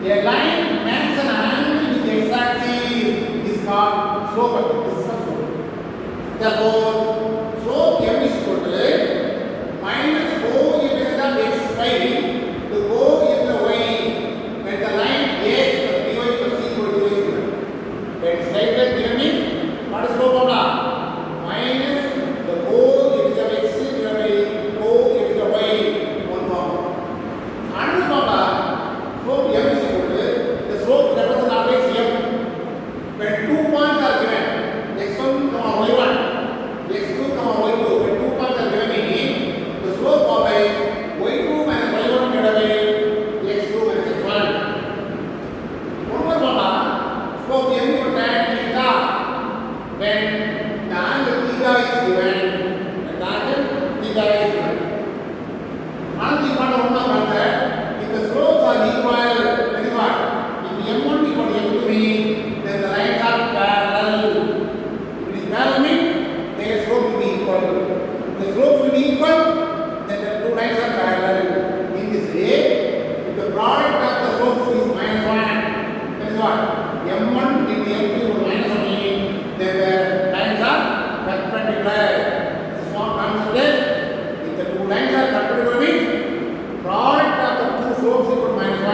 A line makes an angle with exact is called slope. This is called slope. Therefore, slope m is equal to minus O into the x y to O into the y when the line A dy plus c equal to dy. When straight line given me, what is slope of that? Minus the O into the x divided by O into the y one form. Another formula, slope m is equal to the slope represents always m. When 2 points are given, x1, y1, x2, y2, when 2 points are given in the slope of y2 minus y1 divided by x2 minus x1. One more formula, slope m equal to tan theta when the angle theta is given. When the angle theta is given. Another important one concept, if the slopes are equal, that is what? If m1 equal to m2 means then the lines are parallel. If it is parallel means their slope will be equal. If the slopes will be equal, then the two lines are parallel. In this way, if the product of the slopes is minus 1, that is what? m1 into m2 equal to minus 1 means then the lines are perpendicular. This is what concept. If the two lines are perpendicular means product of the two slopes equal to minus 1.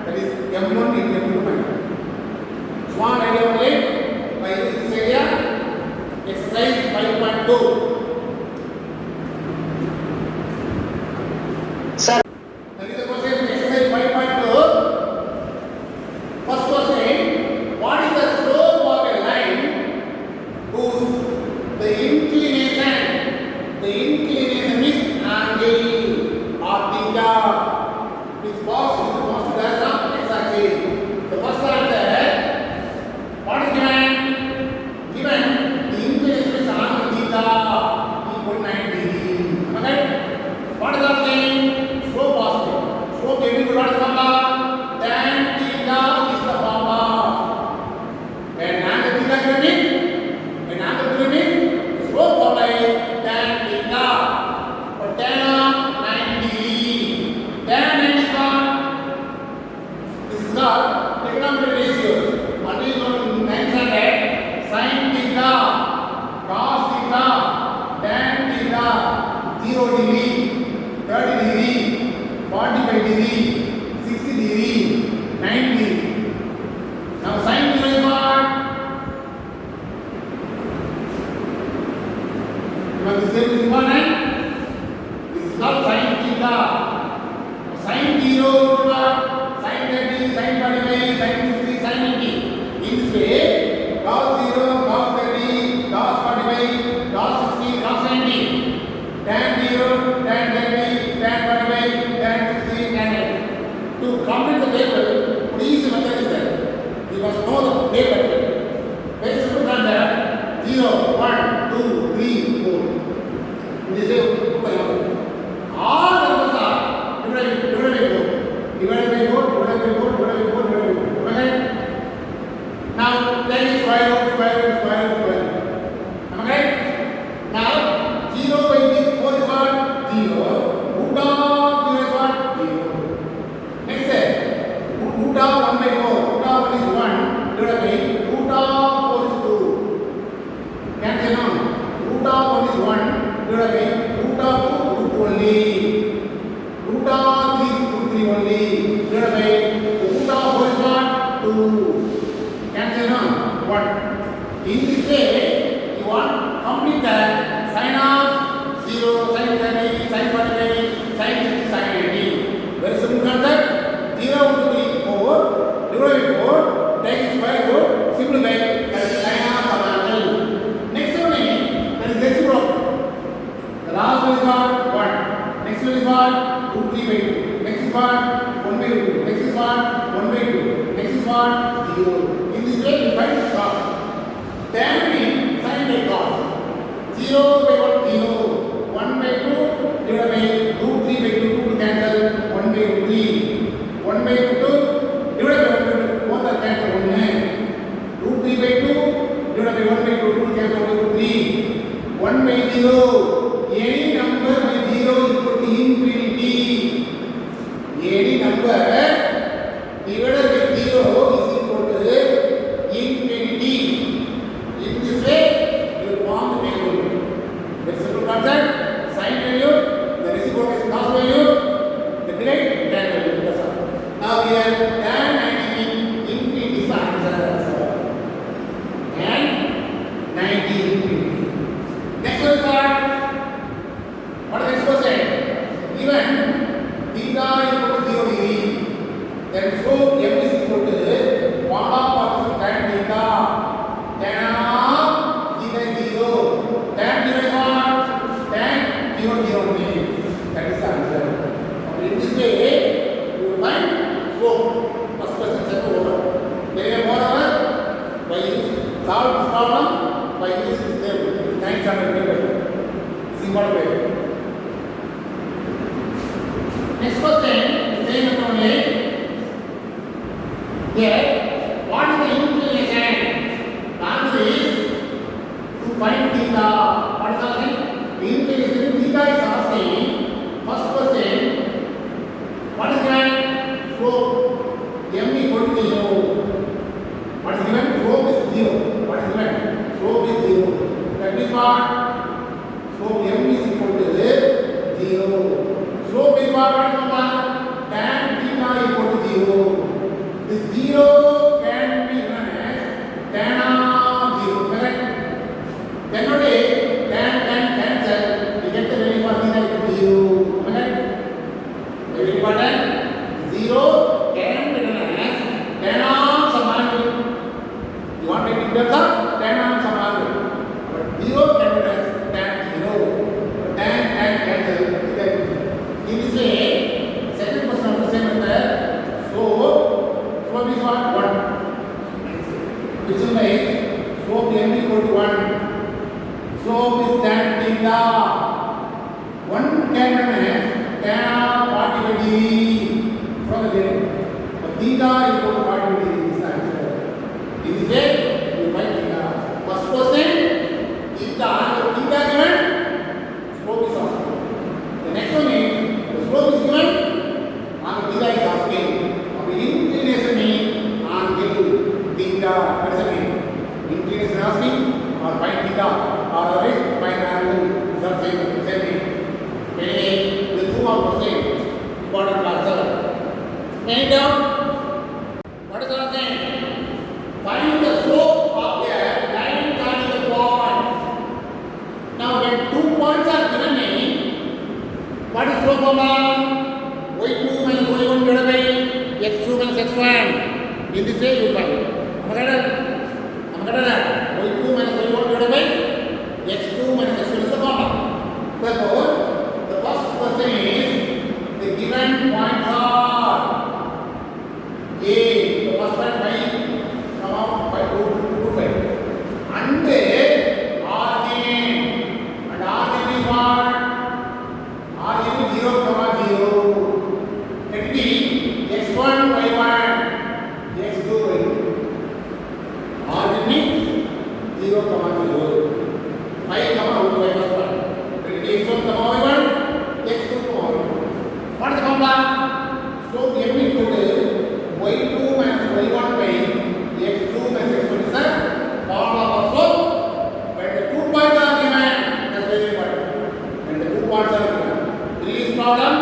That is m1 into m2 minus 1. Small idea only by this area. Exercise 5.2. Sir, That is the question. Exercise 5.2. First question: what is the slope of a line whose the inclination is angle or theta is positive diagram x axis. The first answer, what is given? Given the inclination is angle theta equal 90 degree. Okay? What is that saying? Slope positive. Slope equal to what is formula? Tan theta is the formula. When angle theta given, slope formula is tan theta. But tan of 90 degree. Tan 90 is what? This is called trigonometric ratios. What is known in 900? Sin theta, cos theta, tan theta, 0 degree, 30 degree, 45 degree, 60 degree, 90 degree. Now sin theta is what? Because this is important. This is called sin theta. Sin 0 is what? Sin 30, sin 45, sin 60, sin 90. In this way, cos 0, cos 30, cos 45, cos 60, cos 90. Tan 0, tan 30, tan 45, tan 60, tan 90. To complete the table, what easy method is there? You must know the table. Very simple concept. 0, 1, 2, 3, 4. In this way, all numbers are divided by 4. Divided by 4, divided by 4, divided by 4, divided by 4. Okay? Now, then is square root. Okay? Now, 0 by 4 is what? 0. Root of 0 is what? 0. Next step. Root of 1 by 4. Root of 1 is 1. Divided by root of 4 is 2. Cancel now. Root of 1 is 1. Divided by root of 2, root only. Root of 3 is root 3 only. Divided by root of 4 is what? 2. Cancel now. 1. In this way, you want complete the sin of 0, sin 30, sin 45, sin 60, sin 90. Very simple concept. 0 into 3, 4. Divided by 4. Take square root. Simplify. That is sin of angle. Next one is that is reciprocal. The last one is what? 1. Next one is what? Root 3 by 2. Next is what? 1 by 2. Next is what? 1 by 2. Next is what? 0. In this way, you find the cos. Tan means sin by cos. 0 by 1, 0. 1 by 2 divided by root 3 by 2, 2 to cancel. 1 by 3. 1 by 2 divided by 1 by 2, both are cancel. 1. Root 3 by 2 divided by 1 by 2, 2 to cancel. 1 by 3. 1 by 0. Any number by 0 is equal to infinity. Any number divided by 0 is equal to infinity. In this way, you form the table. Very simple concept. Sin value, the reciprocal is cos value, the direct tan value. That's all. Now here, tan 90 infinity is the answer. And 90 infinity. Next one is what? What is the next question? Given theta equal to 0 degree, then slope m is equal to 1/2 tan theta. Tan of theta is 0. Tan 0 is what? Tan 0 only. That is the answer. In this way, you will find slope. First question set over. Then moreover, by solve this problem by using the 900 table. Symbol way. Next question, same only. Here, what is the inclination? The answer is to find theta. What is the answer? The inclination theta is asking. First question, what is given? Slope m equal to 0. What is given? Slope is 0. What is given? Slope is 0. That means what? Slope m is equal to 0. Slope is what? Tan theta equal to 0. This 0 can be given as tan of 0. Correct? Then only tan cancel. We get the value for theta equal to 0. Correct? Very important. 0 can be given as tan of some angle. You want to take in terms of tan of some angle. But 0 can be given as tan 0. Tan cancel. In this way, second question of the same method. Slope is what? 1. Which means slope m equal to 1. Slope is tan theta. 1 can be tan of 45 degree from the there. But theta equal to 45 degree is the answer. In this way, we find theta. First question, theta given, slope is asking. The next one is, the slope is given, and theta is asking. Inclination means angle theta. That's the mean. Inclination asking or find theta or always find angle. Same thing. Okay, the two are the same. Important answer. Any doubt? What is the thing? Find the slope of a line joining the point. Now, when 2 points are given me, what is slope of y2 minus y1 divided by x2 minus x1. In this way you find. Am I correct? y2 minus y1 divided by x2 minus x1 is the formula. Therefore, the first question is the given points are A, the first one 5, comma 5, 2, 5. And origin. And origin is what? Origin is 0, comma 0. Let it be x1, y1, x2, y2. Origin means 0, comma 0. 5, comma root 5 plus 1. Let it be x1, comma y1, x2, comma y1. What is the formula? So, m equal to y2 minus y1 by x2 minus x1 is the formula for slope. When the 2 points are given, that's very important. When the 2 points are given. Previous problem,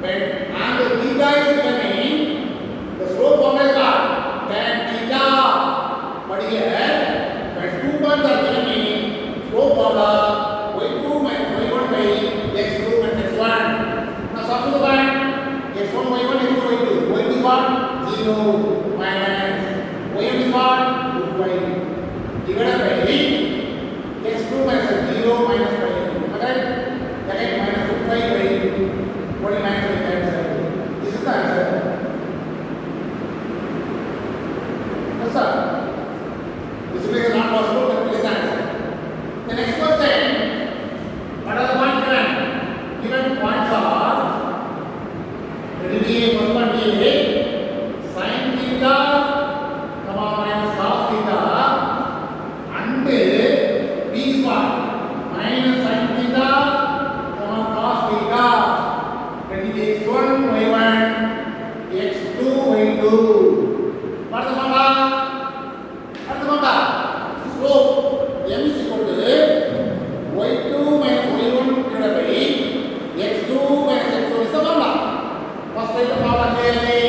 when angle theta is given me, the slope formula is what? Tan theta. But here, when 2 points are given me, slope formula y2 minus y1 by x2 minus x1. Now substitute the point. x1, y1, x2, y2. y2 is what? 0 minus y1 is what? root 5 divided by x2 minus 0 minus 5. Okay? That is minus root 5 by 29 times. This is the answer. Yes, sir. This is not possible, but this is the answer. The next question, what are the points given? Given points are, let it be first one be sin theta, comma minus cos theta, and b is what? Minus sin theta, comma cos theta. Let it be x1, y1, x2, y2. 2. What is the formula? What is the formula? Slope m is equal to y2 minus y1 divided by x2 minus x1 is the formula. First write the formula clearly.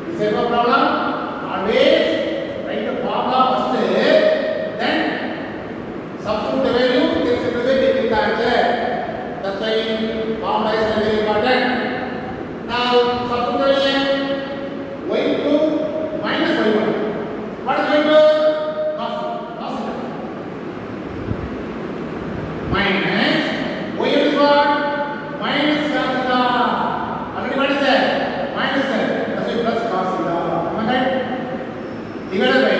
This is the problem. Always write the formula first, then substitute the value, then simplify, take the answer. That's why formula is very important. Now substitute the value y2 minus y1. What is y2? Cos minus y1 is what? Minus cos theta. Already what is that? Minus that. That's why plus cos theta. Am I right? Divided by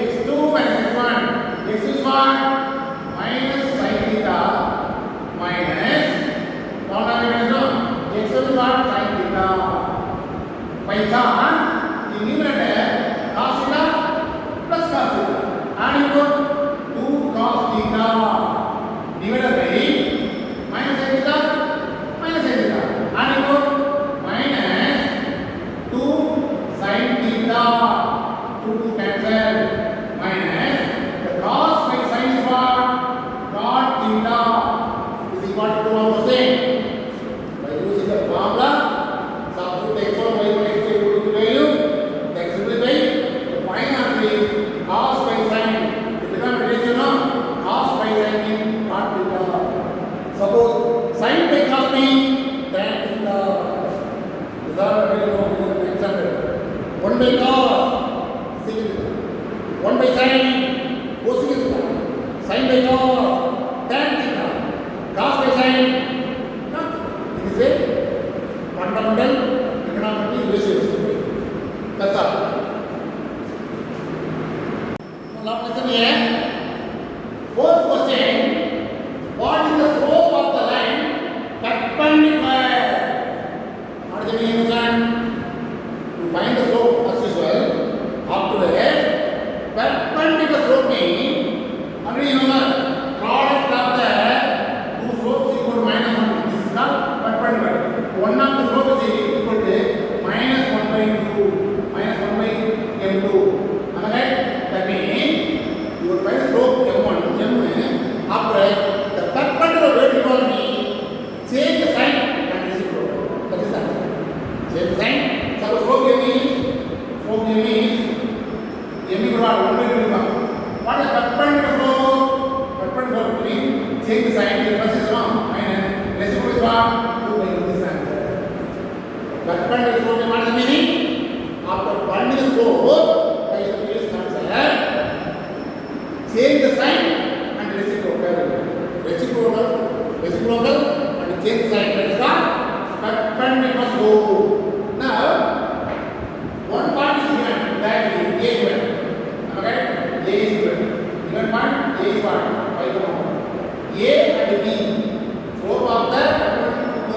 x2 minus x1. X is what? Minus sin theta minus formula minus no. X1 is what? Sin theta. By chance, the numerator cos theta plus cos theta. And you go 2 cos theta divided by minus sin theta minus sin theta. And you go minus 2 sin theta. 2 cancel. Minus the cos by sin is what? Cot theta. This is what to one more thing. By using the formula, substitute x1, y1, x2 equal to value, then simplify. The final answer is cos by sin. If you don't realize, you know, cos by sin is cot theta. Suppose sin by cos means tan theta. These are very long example. 1 by cos, sec theta. 1 by sin, cosec theta. Sin by cos, tan theta. Cos by sin, tan theta. This is a fundamental trigonometry relationship. That's all. Now listen here. Fourth question. What is the slope of the line perpendicular? What is the meaning of that? To find the slope as usual. After that, perpendicular slope means already you know the product of the two slopes equal to minus 1. This is called perpendicular. One of the slopes is equal to minus 1 by 2. Minus 1 by m2. Am I right? That means you will find the slope m1, m. After the perpendicular vertical means change the sign and reciprocal. That is the answer. Change the sign. Suppose slope m is m equal to 1 by 2. What is perpendicular slope? Perpendicular means change the sign. The plus is wrong. Minus reciprocal is what? 2 by 2. This answer. Perpendicular slope what is the meaning? After finding the slope by the previous concept, change the sign and reciprocal and change the sign. That is called perpendicular slope. Now, one part is given, that is a given. Okay? A is given. Given part, A is what? A and B. Slope of the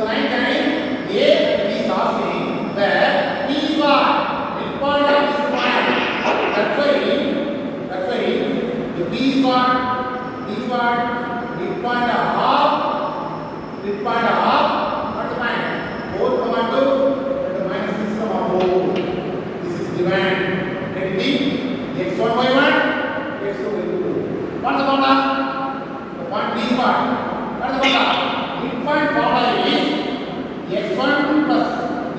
line carrying A and B is asking that B is what? Midpoint of this point. That's why the B is what? Midpoint of what is the point? 4, 2 and the minus 6, 4. This is given. Let it be x1 by 1, x2 by 2. What is the formula? The point B is what? What is the formula? Midpoint formula is x1 plus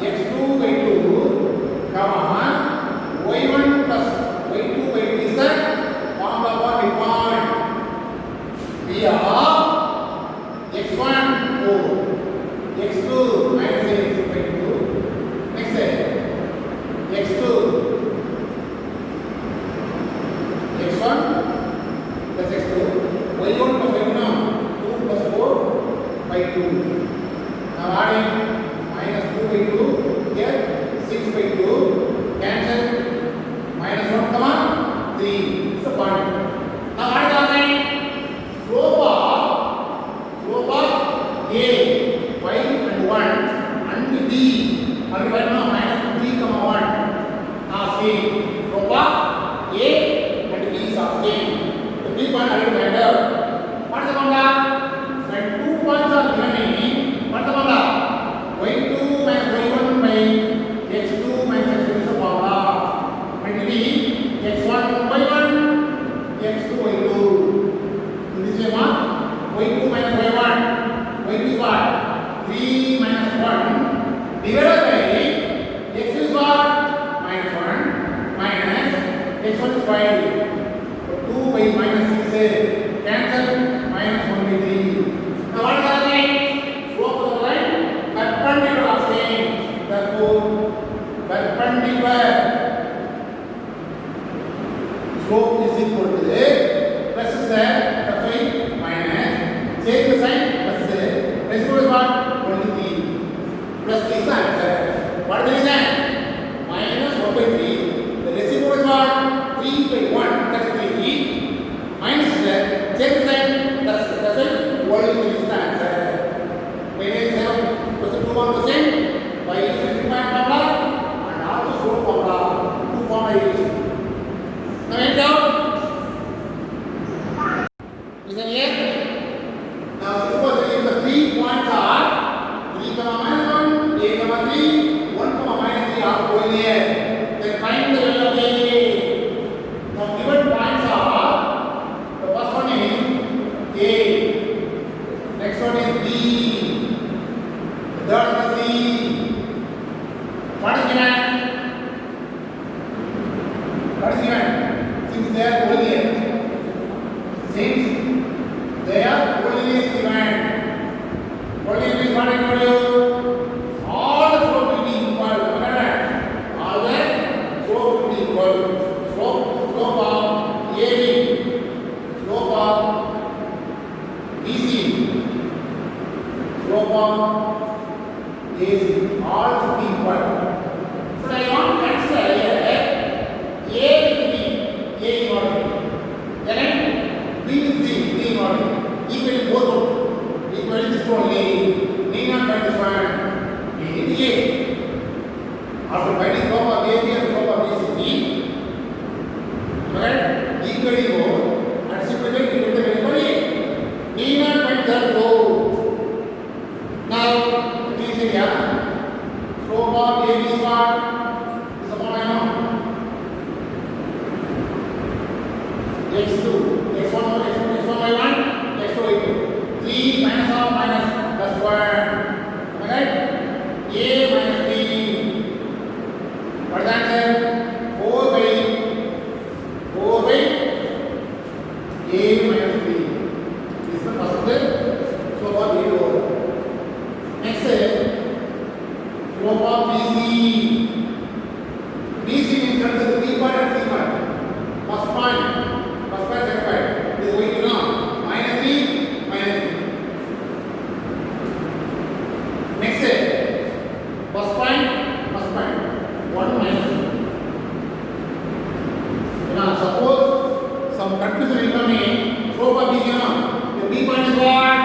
x2 by 2, comma, y1 plus y2 by 2 is the formula for midpoint. We are x1 4, x2 minus 6 by 2. Next x2 x1 plus x2, y1 plus y2, 2 perpendicular. Slope is equal to plus is there, that's why minus. Change the sign, plus is there. Residual is what? Only 3. Plus 3 is the answer. What is the reason? Minus 1 by 3. The residual is what? 3 by 1, that is 3. Minus is there. Change the sign, plus that's why only 3 is the answer. Question 2 1%. By using defined formula and also slope formula, 2 formula using. Now write down. Listen here. Now suppose if the 3 points are 3, minus 1, a, 3, 1, minus 3 are going here. Then find the value of a. Now given points are, the first one is a, next one is b, the third is c. What is given? What is given? Since they are collinear. Since they are collinear is given. Collinear is what I told you? All the slope will be equal. All the slope will be equal. Slope of AB, slope of BC, slope of AC, all should be equal. But I want to consider here A with B, A in order. Then B with C, B in order. Equal in both. Equal in this only. Need not find this one. We need A. After finding slope of AB and slope of BC, right? Equal in both. And simplify to get the value for A. Need not find third slope. Now, this area. Slope of AB is what? Is upon I know. x2, x1 by 1, x2 by 2. 3 minus of minus plus 1. Am I right? A minus b. What is the answer? 4 by a minus b. This is the first slope of a over. Next slope of BC. BC means that the 3 point and 3 point. First point, second point. This is going to know. Minus 3, minus 3. Next first point, 1 minus 3. Now suppose some confusion will come in. Slope of BC, the B point is what?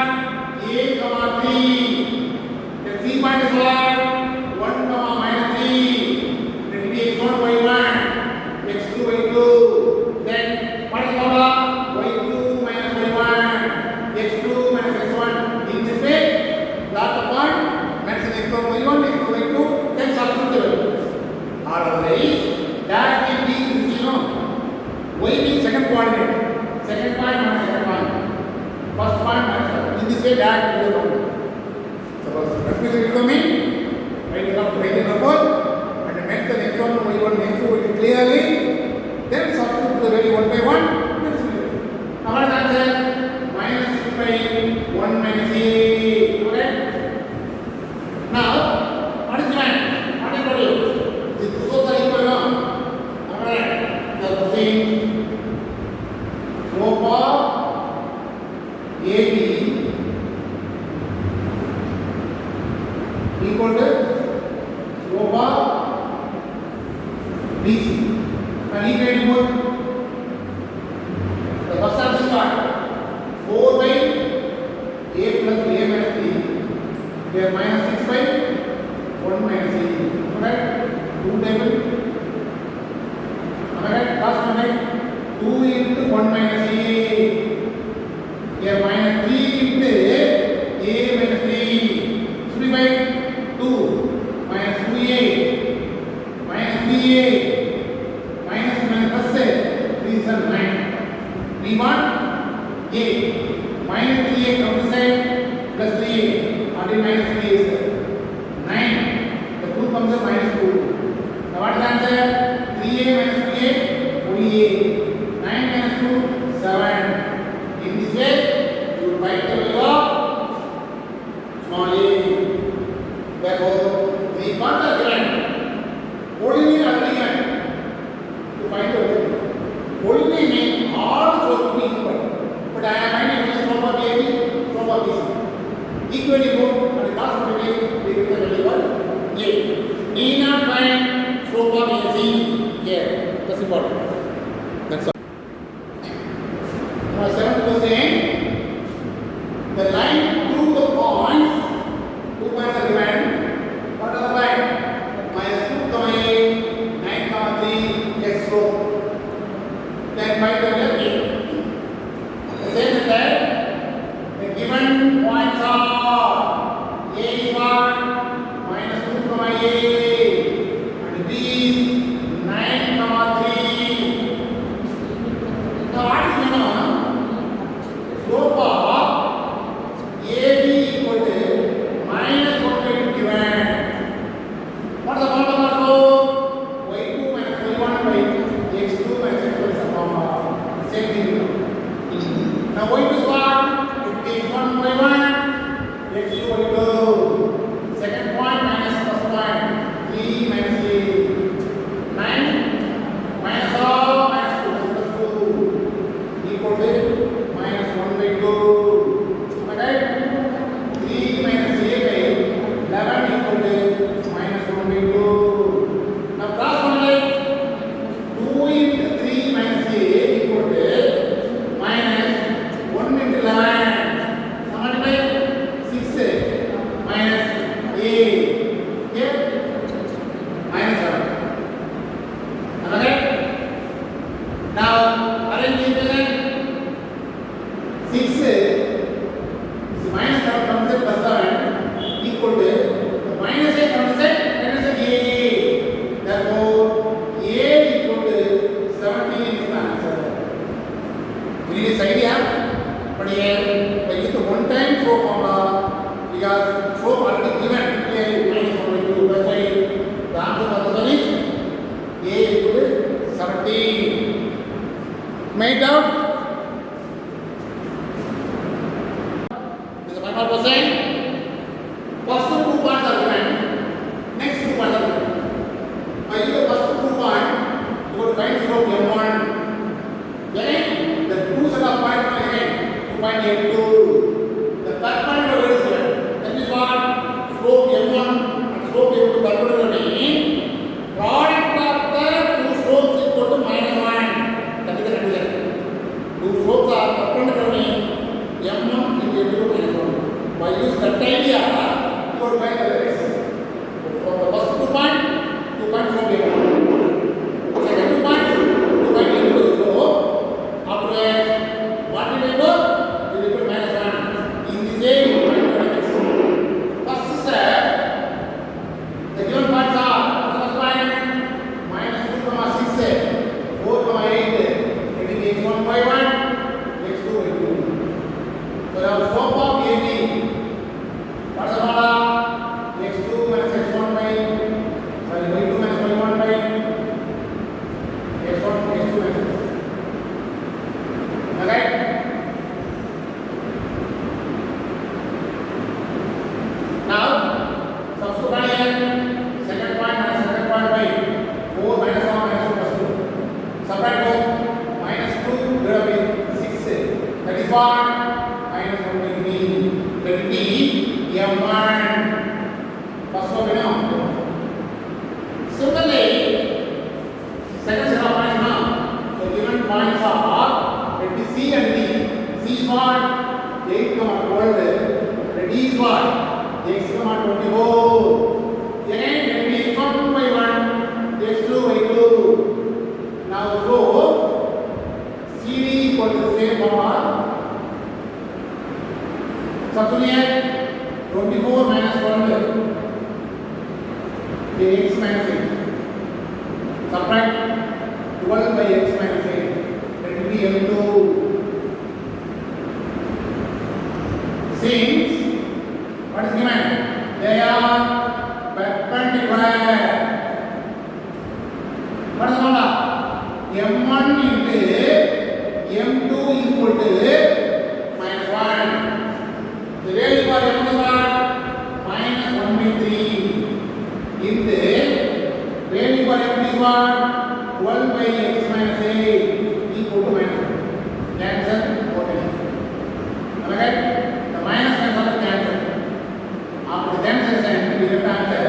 A, 3. The C point is what? 1, minus 3. Then it is x1 by 1, x2 by 2. Then what is formula? y2 minus y1, x2 minus x1. In this way, plot the point, max is x1 y1, x2 y2, then substitute the values. Otherwise, that will be this, y means second coordinate. Second point minus second point. First point minus first. In this way, that will be the suppose confusion will come in. Write it up and make the next one y1 next to it clearly. Then substitute the value 1 by 1. That is clear. Now what is the answer? Minus 6 by 1 minus 8. Okay? Now, what is the man? What is the value? These two slopes are equal now. Alright. The same slope of AB equal to slope of BC. And equate both. The first term is what? 4 by a plus a minus 3. We have minus 6 by 1 minus 8. Alright? 2 table. Alright? Last one, right? 2 into 1 minus 8. We have minus 3 into a minus 3. Should be by 2 minus 2a minus 3a minus plus 3 is 9. We want a minus 3a come this side plus 3a. Already minus 3a is 9. The 2 comes to minus 2. Now what is the answer? 3a minus 3a only a. 9 minus 2 7. In this way you write the value of small a. Therefore, 3 parts are given. Only That's important. That's all. Now, seventh question. The line through the points, 2 points are given. What are the line? Minus 2, 8, 9, 3, x slope. Then find the left. The same is that the given points are a is 1, minus 2, a, and b is 9, 3. Now what is slope of AB equal to minus 1 by 2 given. What is the formula for slope? y2 minus y1 by x2 minus x1 is the formula. Same thing. Now y2 is what? It is 1 by 1, x2 by 2. Second point minus first point, 3 minus 8. 9 minus all minus 2 plus 2 equal to minus 1 by 2. Okay? 3 minus 8 by 11 equal to minus 1 by 2. Now cross multiply. 2 into 3 minus 8 equal to minus 1 into 11. Now multiply 6 minus 8. Okay? Minus 7. Okay? Now arrange the equation. 6 is minus 7 comes in plus 7 equal to the minus 8 comes in minus 8. Therefore, a equal to 17 is the answer. We need this idea, but here by using one time slope formula, because slope already given clearly minus 1 by 2. That's why the answer for this one is a equal to 17. Made out. This is my question. First 2 points are given. Next 2 points are given. By using the first 2 points, you will find slope m1. Then the 2 set of points are again 2.82. The third point is given. That is what? Slope m1 and slope m2 perpendicular mean product of the 2 slopes equal to minus 1. That is the condition. 2 slopes are perpendicular mean m1 into m2 minus 1. By using that idea, you will find the limits. For the first 2 points, 2 points from m1. Second 2 points, 2 points m2 is slope. After that, what did I do? It is equal to minus 1. In this way, you will find the limits. First step, the given points are first point minus 2, 6, 4, 8. It is x1 by 1, x2 by 2. So now slope of AB. What is the formula? x2 minus x1 by y2 minus y1 by x1 x2 minus x. Okay? Now substitute here. Second point minus second point by 4 minus 1 minus 1 plus 2. Subtract both. Minus 2 divided by 6. That is what? Minus 1 by 3. That will be m1. First one we know. Similarly, second set of points now. The given points are let me C and D. C is what? 8, 12. That is what? X, 24. Again, let me x1 by 1, x2 by 2. Now, so CD equal to the same formula. Substitute 24 minus 12. X minus 8. Subtract 12 by x minus 8. That will be m2. Since what is given? They are perpendicular. What is the formula? m1 into m2 equal to minus 1. The value for m1 is what? Minus 1 by 3 into value for m2 is what? 12 by x minus 8 equal to minus 1. Cancel 14. Okay? The minus cancel cancel. After the cancel sign, we get answer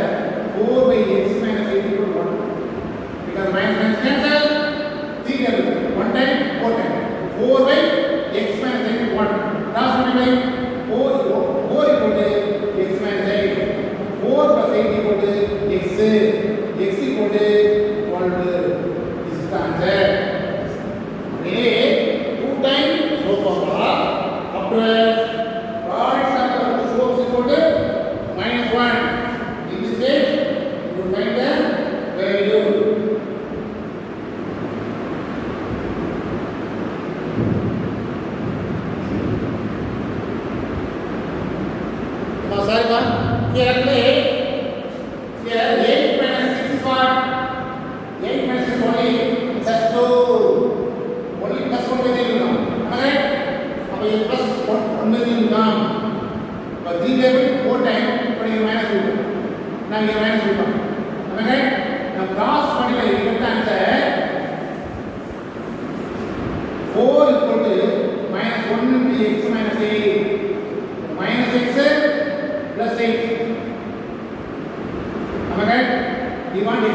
4 by x minus 8 equal to 1. Because minus cancel,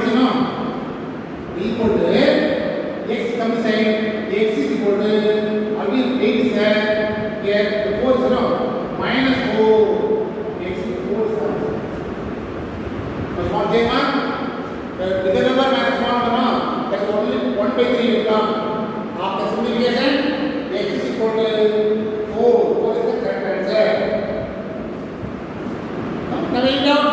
BC no equal to x come side x is equal to again 8 is there here the 4 is no minus 4 x is 4 is there. So small thing man the bigger number minus small number no that is only 1 by 3 will come after simplification x is equal to 4 is the correct answer. Now write down.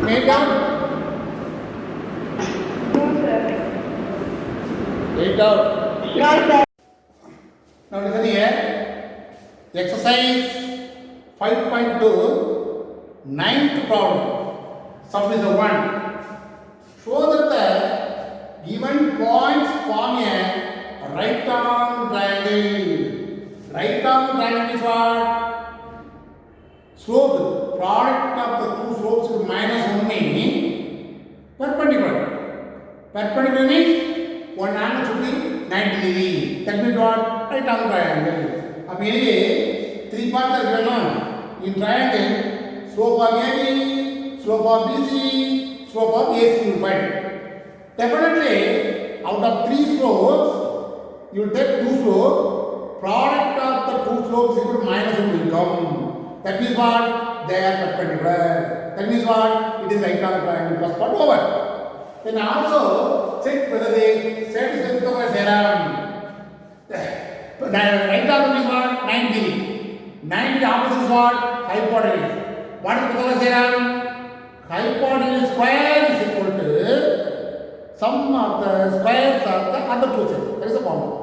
Write down. Write down. No, sir. Now listen here. Exercise 5.2, ninth problem. Sum is 1. Show that the given points form a right-arm triangle. Right-arm triangle is what? Slope, product of the two slopes is minus only perpendicular. Perpendicular means one angle should be 90 degree. That means what? Right angle triangle. अब ये 3 parts are given in triangle. Slope of AB, slope of BC, slope of AC you will find. Definitely, out of 3 slopes, you will take 2 slopes. Product of the 2 slopes equal to minus 1 will come. That means what? They are perpendicular. That means what? It is right angle triangle. First part over. Then also check whether they satisfy Pythagoras theorem. Right angle means what? 90 degree. 90 degree opposite is what? Hypotenuse. What is Pythagoras theorem? Hypotenuse square is equal to sum of the squares of the other two sides. That is the formula.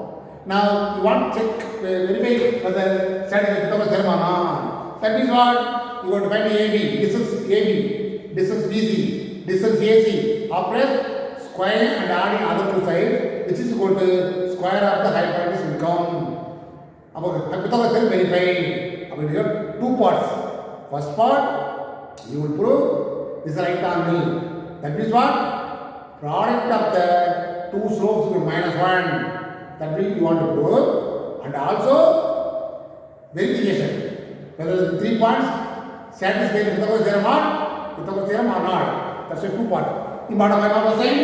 Now you want to check, verify whether satisfy Pythagoras theorem or not. That means what? You got to find AB, distance AB, distance BC, distance AC, operate square and adding other two sides, which is equal to square of the hypotenuse will come. Pythagoras theorem verified. You have 2 parts. First part, you will prove this is right angle. That means what? Product of the 2 slopes will minus 1. That means you want to prove, and also verification. Whether the 3 points satisfy the Pythagoras theorem or not. That's a 2 part. In part of my was saying,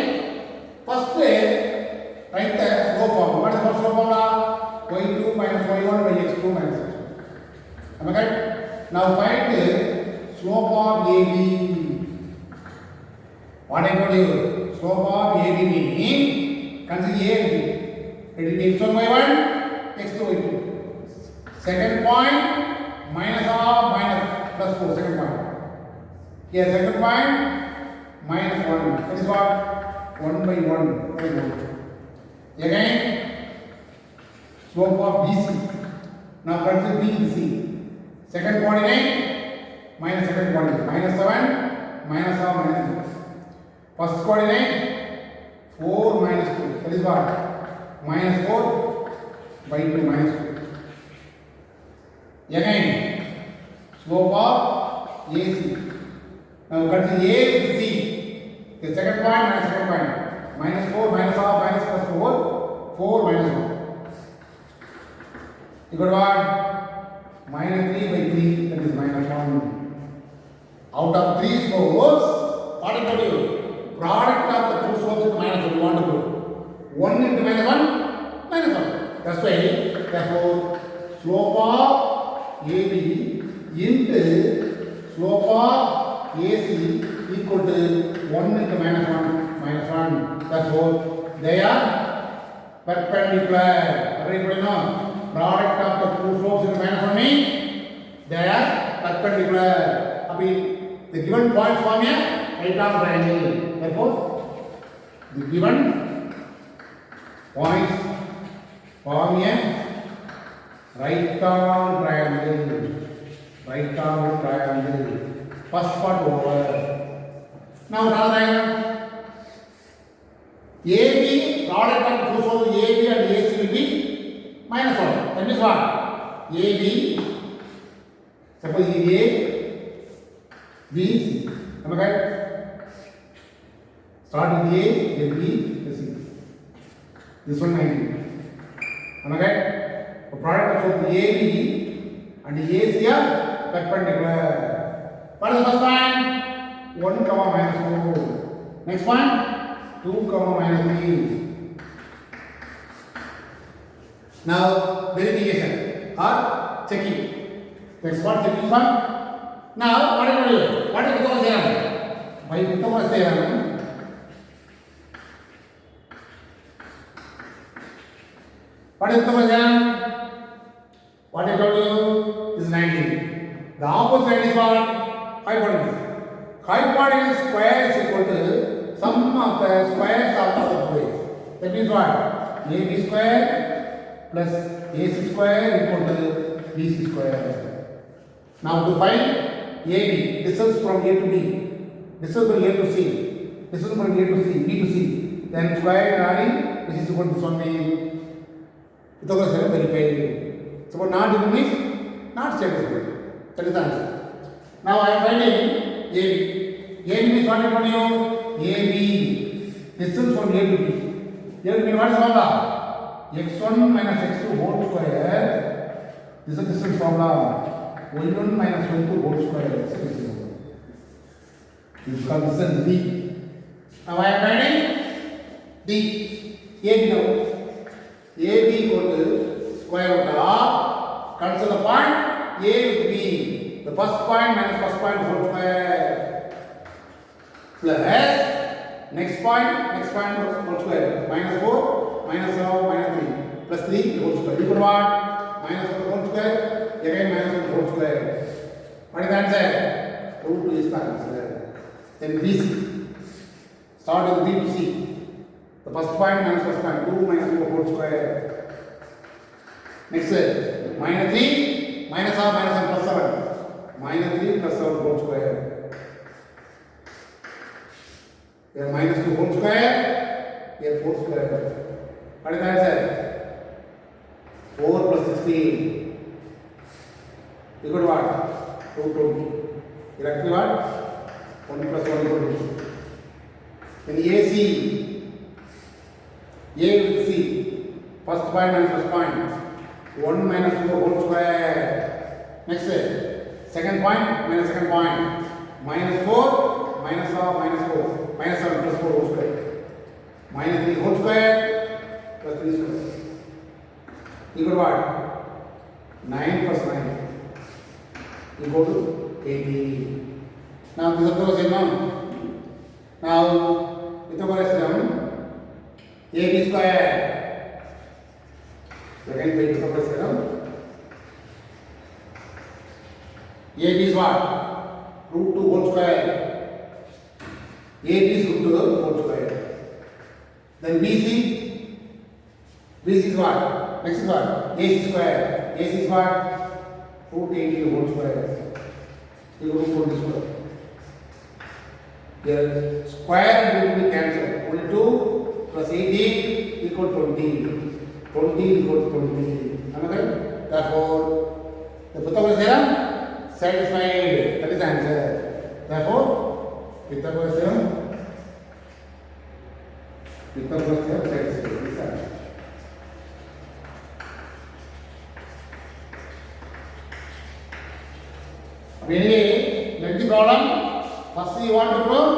first write the slope formula. What is the first slope formula? y2 minus y1 by x2 minus x1. Am I correct? Now find the slope of AB. What I told you? Slope of AB means consider A and B. It will be x1 y1, x2 y2. Second point. Minus of minus plus 4, second point. Here, second point, minus 1. That is what? 1 by 1. Again, slope of BC. Now consider BC. Second coordinate, minus second coordinate. Minus 7, minus of minus 2. First coordinate, 4 minus 2. That is what? Minus 4 by 2 minus 2. Again, slope of AC. Now consider A with C. The second point minus second point. Minus 4 minus of minus plus 4. 4 minus 1. You got what? Minus 3 by 3. That is minus 1. Out of 3 slopes, what I told you? Product of the 2 slopes is minus 1. You want to do 1 into minus 1? Minus 1. That's why, therefore, slope of AB into slope of AC equal to 1 into minus 1 minus 1. Therefore, they are perpendicular. Product of the 2 slopes into minus 1 means they are perpendicular. The given points form a right angle triangle. Therefore, the given points form a right angle triangle. Right angle triangle. First part over. Now another triangle. AB, product of 2 slopes AB and AC will be minus 1. That means what? AB, suppose A, B, C. Am I right? Start with A, then B, then C. This one 90. Am I right? The product of both AB and AC are perpendicular. What is the first one? 1 comma minus 4. Next one 2 comma minus 3. Now verification or checking. Next one checking one. Now what are you? What is the theorem? By Pythagoras theorem. What is Pythagoras theorem? What I told you is 19. The opposite side is what? Hypotenuse. Hypotenuse square is equal to sum of the squares of the other ways. That means what? AB square plus AC square equal to BC square. Now to find AB, distance from A to B, distance from A to C, distance from A to C, B to C, then square and adding, this is equal to this one mean. Pythagoras theorem verified. So not equal means not satisfied. That is the answer. Now I am finding AB. AB means what I told you? AB, distance from A to B. A to B, what is the formula? x1 minus x2 whole square. This is the distance formula. y1 minus y2 whole square. This is called distance D. Now I am finding D. AB now. AB equal to square root of, consider the point A with B. The first point minus first point whole square. Plus next point whole square. Minus 4, minus 7, minus 3. Plus 3 whole square. Equal what? Minus 4 whole square. Again minus 4 whole square. What is the answer? Root 2 is the answer. Then BC. Start with B to C. The first point minus first point. 2 minus 4 whole square. Next minus 3 minus 7 minus 7 plus 7. Minus 3 plus 7 whole square. Here minus 2 whole square. Here 4 square. What is the answer? 4 plus 16. Equal to what? 220. Here actually what? 1 plus 1 equal to 2. Then AC. A with C. First point minus first point. 1 minus 4 whole square. Next second point minus second point. Minus 4 minus 4 minus 4 minus 7 plus 4 whole square. Minus 3 whole square plus 3 square. Equal to what? 9 plus 9 equal to 80. Now this is the same now. Now Pythagoras theorem. AB square. Again by Pythagoras theorem. AB is what? Root 2 whole square. AB is root 2 whole square. Then BC. BC is what? Next is what? AC square. AC is what? Root 80 whole square. Equal to 40 square. Here square and root will be cancelled. Only 2 plus 18 equal to 20. 20 equal to 20. Another? Therefore, the Pythagoras theorem satisfied. That is the answer. Therefore, Pythagoras theorem satisfied. This is the answer. Anyway, let the problem. First you want to prove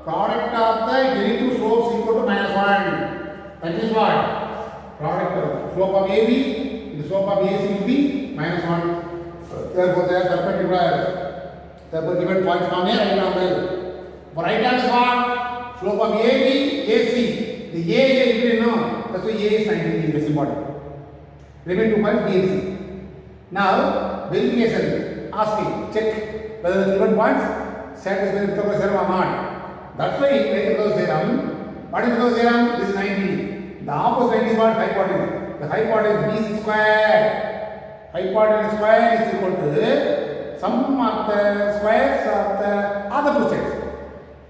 product of the any two slopes equal to minus 1. That is what? Product of slope of AB, the slope of AC will be minus 1. Therefore, they are perpendicular. Therefore, given points from here, right angle. For right angle is what? Slope of AB, AC. The A is no. That's why A is 90 degree. That's important. Remain 2 points B and C. Now, verification. Asking, check whether the given points satisfy the Pythagoras theorem or not. That's why Pythagoras theorem. What is Pythagoras theorem? This is 90. The opposite is what? Hypotenuse. The hypotenuse BC square. Hypotenuse square is equal to sum of the squares of the other two sides.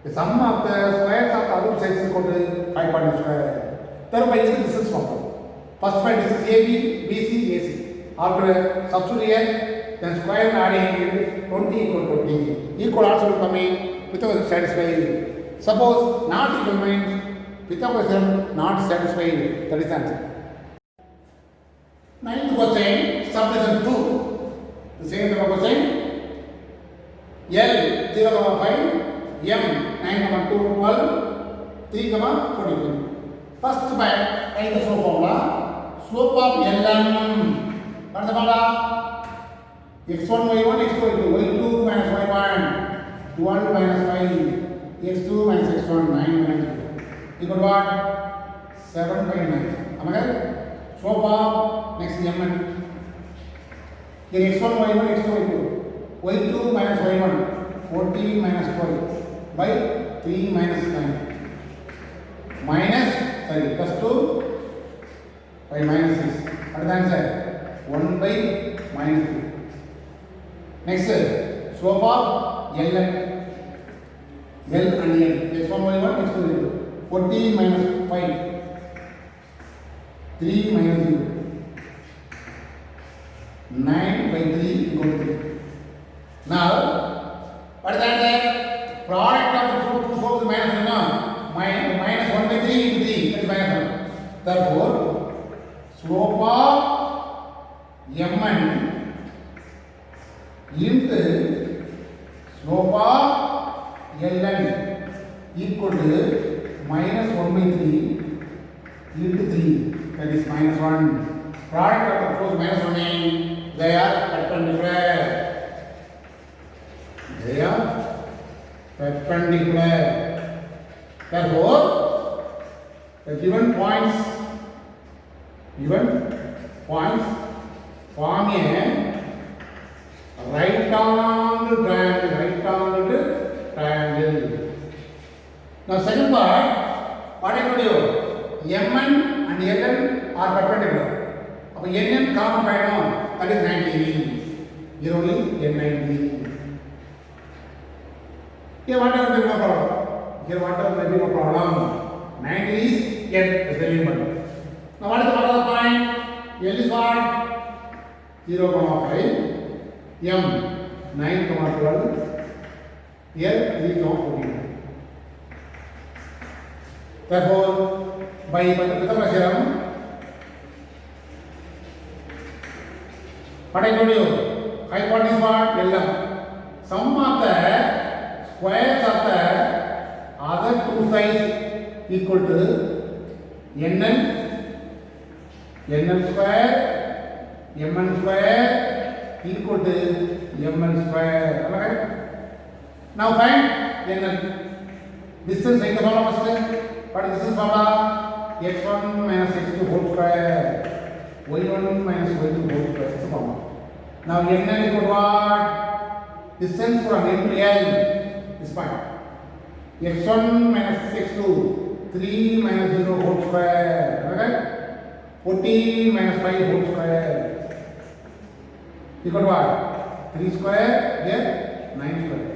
The sum of the squares of the other two sides is equal to hypotenuse square. Thereby, this is distance function. First find distance AB, BC, AC. After substitute here, then square and adding 20 equal to 20. Equal also will come in Pythagoras satisfied. Suppose not equal means Pythagoras theorem not satisfied. That is the answer. Ninth question, subdivision 2. The same type of question. L 0,5, m 9 comma 2 12 3 comma 42. First find the slope formula. Slope of ln what is the formula? x1 y1 x2 y2 y2 minus y1 12 minus 5 x2 minus x1 9 minus 2 equal to what? 7 by 9. Am I correct? Slope of next mn. Here x1 y1 x2 y2 y2 minus y1 14 minus 12 by 3 minus 9 minus plus 2 by minus 6. What is the answer? 1 by minus 2. Next, slope of L and N. x1 y1 x2 y2 14 minus 5 3 minus 0 9 by 3 equal to 3. Now, what is the answer? Product of the two slopes is minus 1. Minus 1 by 3 into 3. That is minus 1. Therefore, slope of Mn into slope of Ln equal to minus 1 by 3 into 3. That is minus 1. Product of the close minus 1 means they are perpendicular. They are perpendicular. Therefore, the given points form a right angle triangle. Now second part, what I told you, Mn and Ln are perpendicular. Now Nn common point, that is 90. Here only N90. Here whatever may be no problem. 90 is N is the limit. Now what is the other point? L is what? 0, 5. M 9, 12. Here 3, 14. Therefore, by Pythagoras theorem, what I told you, hypotenuse what? Lm. Sum of the squares of the other two sides equal to Nn square, Mn square equal to Mn square. Alright? Now find Nn. Distance in the formula first. What is distance formula? x1 minus x2 whole square, y1 minus y2 whole square. That's the formula. Now Nn equal to what? Distance from N to L is fine. x1 minus x2 3 minus 0 whole square. Alright? 14 minus 5 whole square equal to what? 3 square, here 9 square.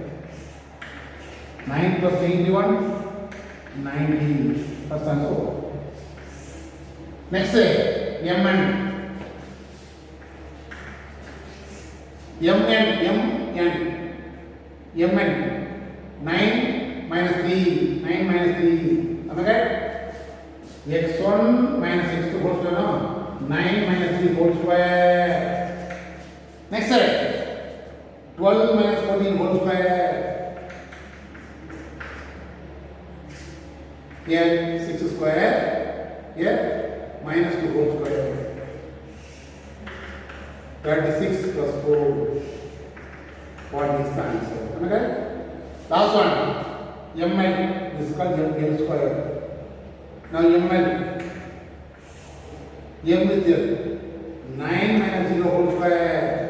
9 plus 81, 90. First answer. Next, Mn. 9 minus 3. 9 minus 3. Am I right? x1 minus x2 whole square, no? 9 minus 3 whole square. Next side, 12 minus 14 whole square. Here 6 square, here minus 2 whole square. 36 plus 4. What is the answer? Am I right? Last one, Ml. This is called L square. Now Ml. M is there. 9 minus 0 whole square.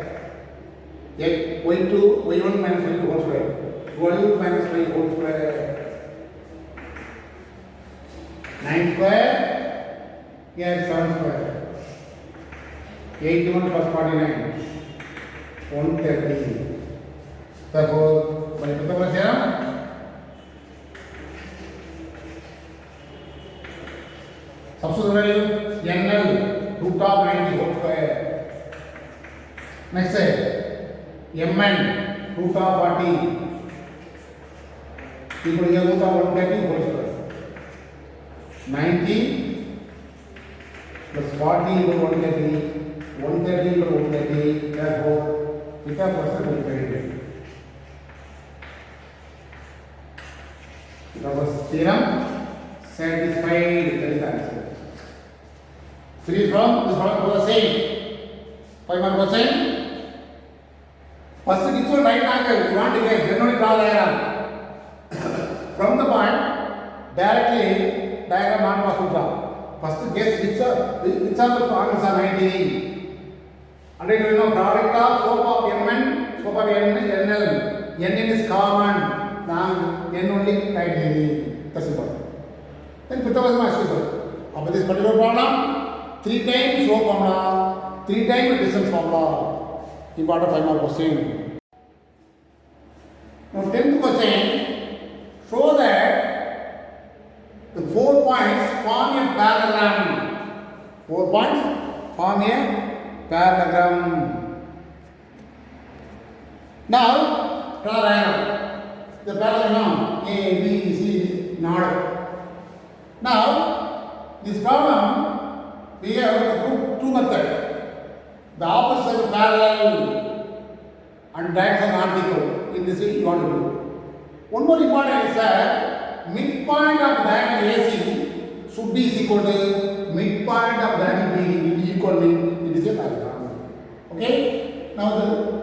y2, y1 minus y2 whole square. 12 minus 5 whole square. 9 square. Here 7 square. 81 plus 49. 130. Therefore, by Pythagoras theorem, substitute value Nl root of 90 whole square. Next side, Mn root of 40 equal to root of 130 whole square. 90 plus 40 equal to 130. 130 equal to 130. Therefore, Pythagoras will be Gauss theorem satisfied. That is the answer. Three from this problem was the same. 5 mark question. First, which one right angle you want to get? Then only draw diagram. From the point, directly diagram not possible draw. First, guess which are the angles are 90. And you know product of slope of Mn, slope of NL. Nn is common. Now N only 90. That's important. Then Pythagoras must be about this particular problem, 3 times slope formula, 3 times distance formula. Important 5 mark question. Now 10th question, show that the 4 points form a parallelogram. 4 points form a parallelogram. Now draw diagram. The parallelogram A, B, C in order. Now this problem we have two methods. The opposites are parallel and diagonals are not equal. In this way you want to do. One more important is that midpoint of diagonal AC should be equal to midpoint of diagonal B equal to it is a parallelogram. Okay? Now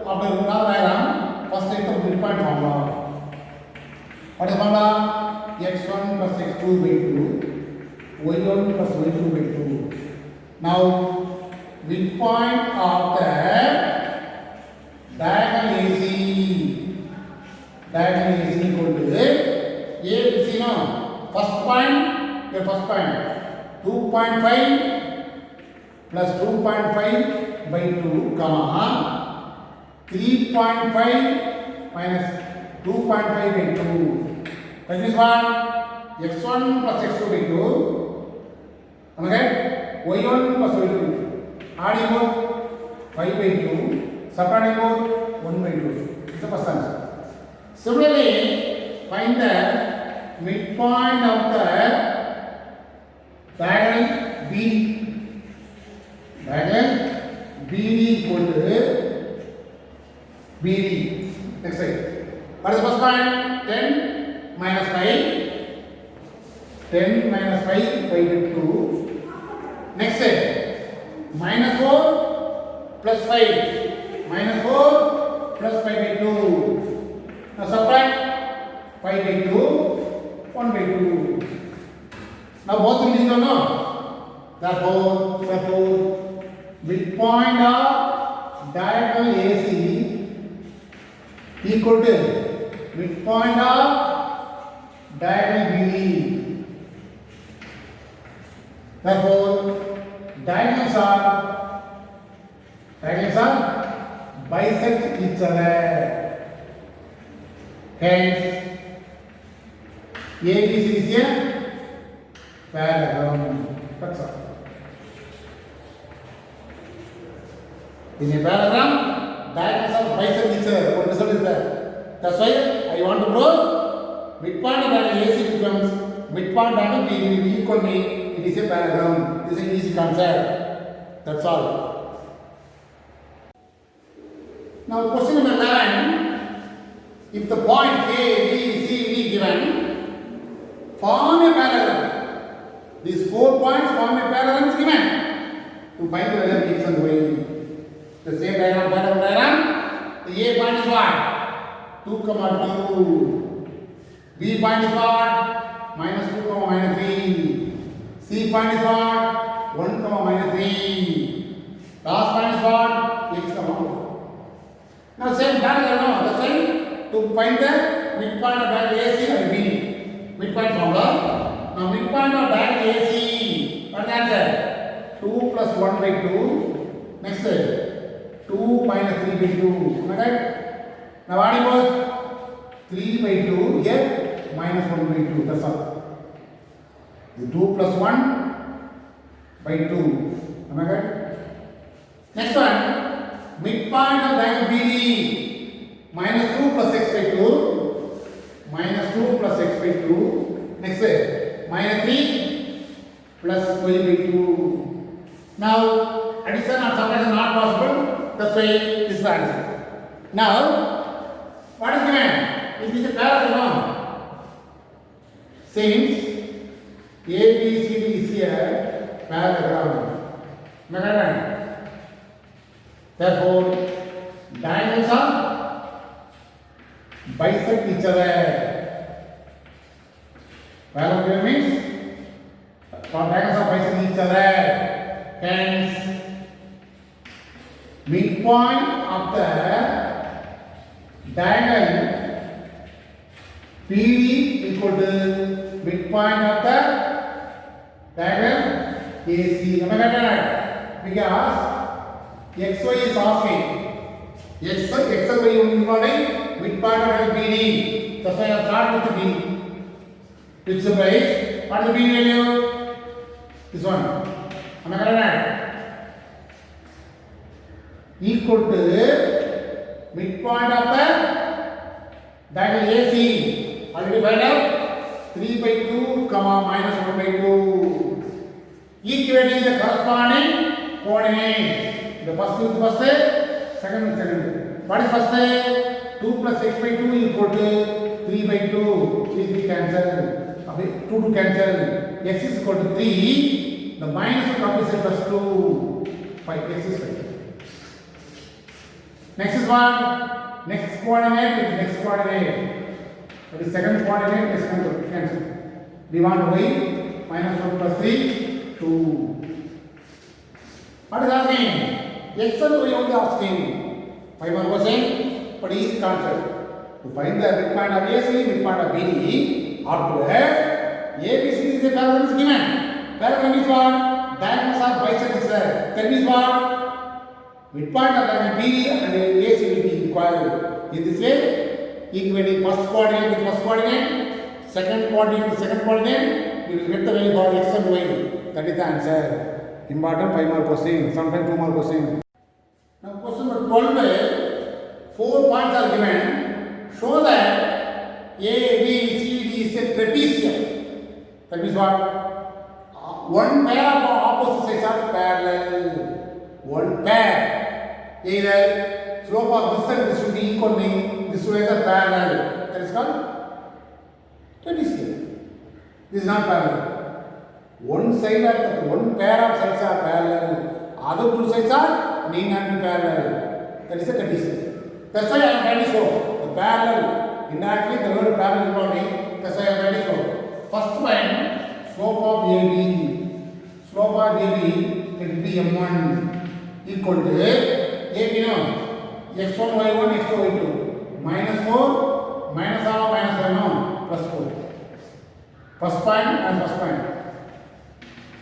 after another diagram, first take the midpoint formula. What is the formula? X1 plus x2 by 2, y1 plus y2 by 2. Now midpoint of the diagonal AC equal to A, C, no. First point, 2.5 plus 2.5 by 2, comma, 3.5 minus 2.5 by 2. That is what? X1 plus x2 by 2. Okay? Y1 plus y2 by 2. Adding both 5 by 2, subtracting both 1 by 2. This is the first answer. Similarly, find the midpoint of the diagonal BD. Diagonal BD equal to BD. Next side. What is the first point? 10 minus 5. 10 minus 5 by 2. Next side. Minus 4 plus 5. Minus 4 plus 5 by 2. Now subtract 5 by 2, 1 by 2. Now both will leave or no? Therefore, midpoint of diagonal AC equal to midpoint of diagonal BD. Therefore, diagonals are bisect each other. Hence, ABC is a parallelogram. That's all. In a parallelogram, diagonals are bisect each other. What result is that? That's why I want to prove midpoint of diagonal AC becomes midpoint diagonal B will be equal to it is a parallelogram. This is an easy concept. That's all. Now question number 11. If the point A, B, C, D given form a parallelogram, these 4 points form a parallelogram is given. To find the value of x and y. The same diagram. The A point is what? 2, 2. B point is what? Minus 2, minus 3. C point is what? 1, minus 3. Last point is what? X, 1. Now same parallel, no? That's why to find the midpoint of diagonal AC and BD. Midpoint formula. Now midpoint of diagonal AC. What is the answer? 2 plus 1 by 2. Next side. 2 minus 3 by 2. Okay? Now what equals 3 by 2 here minus 1 by 2. That's all. The 2 plus 1 by 2. Am I right? Next one. Midpoint of diagonal BD. Minus 2 plus x by 2. Minus 2 plus x by 2. Next way. Minus 3 plus y by 2. Now addition or subtraction not possible. That's why this is the answer. Now what is given? It is a parallelogram. since ABCD is here parallelogram. Am I correct? Therefore, diagonals are bisect each other. Parallelogram means diagonals are bisect each other. Hence, midpoint of the diagonal PD equal to midpoint of the diagonal AC. Am I correct? Because XY is asking XY involving midpoint of BD. That's why I start with B. Which implies what is the B value? This one. Am I correct? Equal to midpoint of the diagonal AC. Already find out 3 by 2 comma minus 1 by 2. Equating the corresponding coordinate. The first with first, second with second. What is first? 2 plus x by 2 equal to 3 by 2. 3 cancel. 2 to cancel. X is equal to 3. The minus will come to plus 2. 5. X is 5. Next is what? Next coordinate with next coordinate. That is second coordinate, is cancel. We want y minus 1 plus 3, 2. What is asking? X and y only asking. 5 more question, but easy concept. To find the midpoint of AC, midpoint of BD, or to have ABCD is a parallelogram is given. Parallelogram is what? Diagonals are bisect each other. That means what? Midpoint of the BD and AC will be required. In this way, equating first coordinate with first coordinate, second coordinate with second coordinate, you will get the value for x and y. That is the answer. Important 5 more question, sometimes 2 more question. Now question number 12, 4 points are given. Show that A, B, C, D is a trapezium. That means what? One pair of opposite sides are parallel. One pair. Either slope of this and this should be equal, this should be parallel. That is called trapezium. This is not parallel. One side of the one pair of sides are parallel. Other two sides are need not be parallel. That is a trapezium. That's why I am trying to show the parallel. Indirectly, the word parallel is involving. That's why I am trying to show. First point, slope of AB. Slope of AB will be M1 equal to AB now. X1, Y1, X2, Y2. Minus 4, minus half, minus 1 now. Plus 4. First point and first point.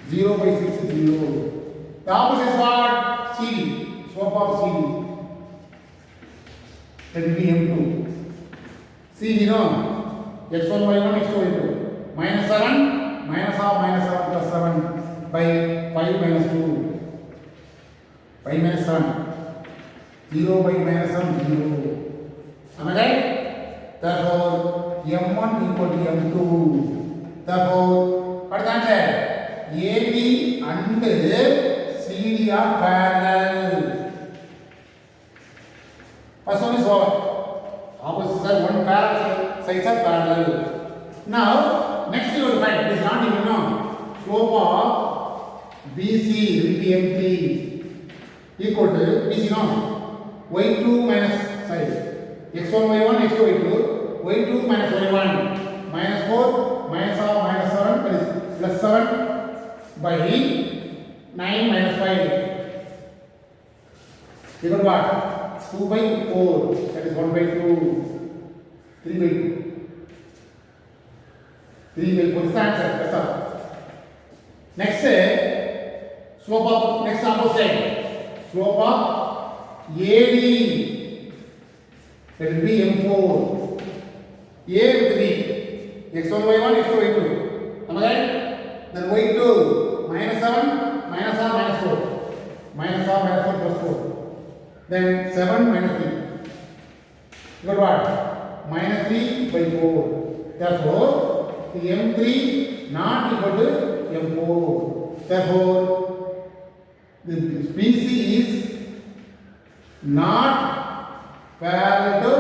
0 by 6 is 0. The opposite is what? CD. Slope of CD. That will be M2. CD no. X1, Y1, X2, Y2. Minus 7, minus half, minus 7 plus 7 by 5 minus 2. 5 minus 7. 0 by minus 7, 0. Am I right? Therefore, M1 equal to M2. Therefore, what is the answer? AB and CD are parallel. First one is what? Opposite side, one pair sides are parallel. Now, next you will find, it is not even known. Slope of BC will be M3 equal to BC no. Y2 minus, sorry, X1, Y1, X2, Y2, Y2 minus Y1, minus 4, minus half, minus 7, that is plus 7 by 9 minus 5. You got what? 2 by 4, that is 1 by 2, 3 by 2. 3 by 4 is the answer, that's all. Next, slope of, next opposite, slope of AD, that will be M4. A with B, X1, Y1, X2, Y2. Am I right? Then Y2, minus 7, minus half, minus 4. Minus half, minus 4 plus 4. Then 7 minus 3. You got what? Minus 3 by 4. Therefore, the M3 not equal to M4. Therefore, the BC is not parallel to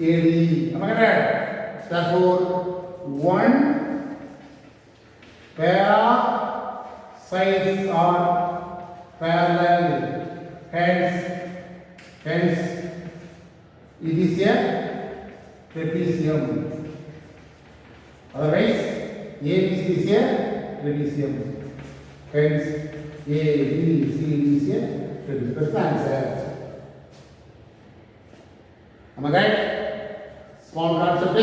AD. Am I correct? Therefore, one pair sides are parallel, hence it is a trapezium. Otherwise ABC is a trapezium, hence ABC is a trapezium. That's the answer. Am I right? Small concept